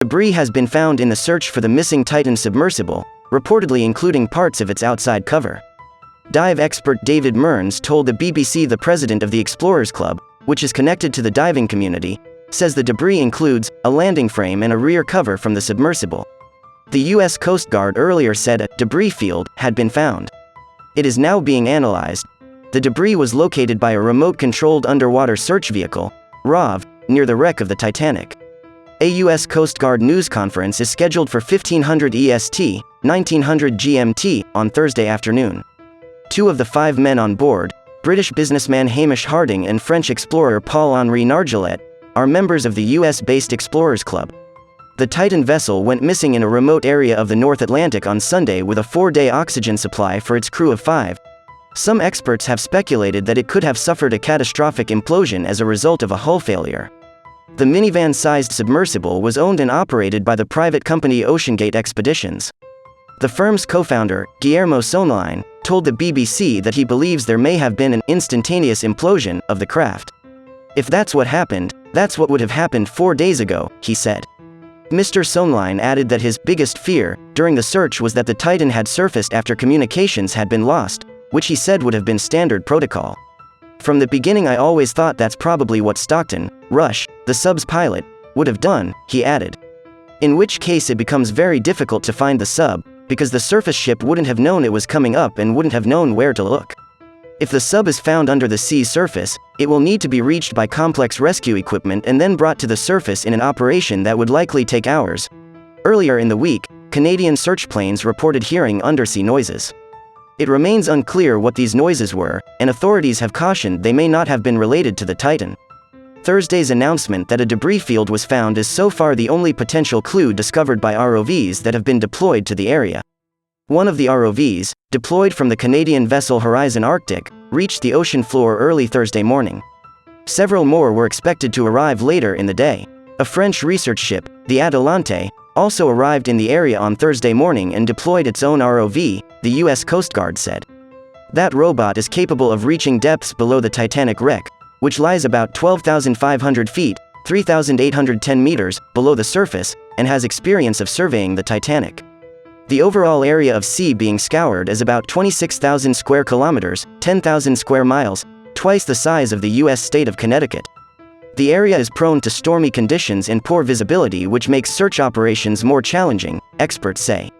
Debris has been found in the search for the missing Titan submersible, reportedly including parts of its outside cover. Dive expert David Mearns told the BBC the president of the Explorers Club, which is connected to the diving community, says the debris includes a landing frame and a rear cover from the submersible. The U.S. Coast Guard earlier said a debris field had been found. It is now being analyzed. The debris was located by a remote-controlled underwater search vehicle, ROV, near the wreck of the Titanic. A U.S. Coast Guard news conference is scheduled for 1500 EST, 1900 GMT, on Thursday afternoon. 2 of the 5 men on board, British businessman Hamish Harding and French explorer Paul-Henri Nargeolet, are members of the US-based Explorers Club. The Titan vessel went missing in a remote area of the North Atlantic on Sunday with a 4-day oxygen supply for its crew of 5. Some experts have speculated that it could have suffered a catastrophic implosion as a result of a hull failure. The minivan-sized submersible was owned and operated by the private company OceanGate Expeditions. The firm's co-founder, Guillermo Sonline, told the BBC that he believes there may have been an instantaneous implosion of the craft. If that's what happened, that's what would have happened 4 days ago, he said. Mr. Sonline added that his biggest fear during the search was that the Titan had surfaced after communications had been lost, which he said would have been standard protocol. From the beginning I always thought that's probably what Stockton, Rush, the sub's pilot, would have done, he added. In which case it becomes very difficult to find the sub, because the surface ship wouldn't have known it was coming up and wouldn't have known where to look. If the sub is found under the sea surface, it will need to be reached by complex rescue equipment and then brought to the surface in an operation that would likely take hours. Earlier in the week, Canadian search planes reported hearing undersea noises. It remains unclear what these noises were, and authorities have cautioned they may not have been related to the Titan. Thursday's announcement that a debris field was found is so far the only potential clue discovered by ROVs that have been deployed to the area. One of the ROVs, deployed from the Canadian vessel Horizon Arctic, reached the ocean floor early Thursday morning. Several more were expected to arrive later in the day. A French research ship, the Atalante, also arrived in the area on Thursday morning and deployed its own ROV, the U.S. Coast Guard said. That robot is capable of reaching depths below the Titanic wreck, which lies about 12,500 feet, 3,810 meters, below the surface, and has experience of surveying the Titanic. The overall area of sea being scoured is about 26,000 square kilometers, 10,000 square miles, twice the size of the U.S. state of Connecticut. The area is prone to stormy conditions and poor visibility, which makes search operations more challenging, experts say.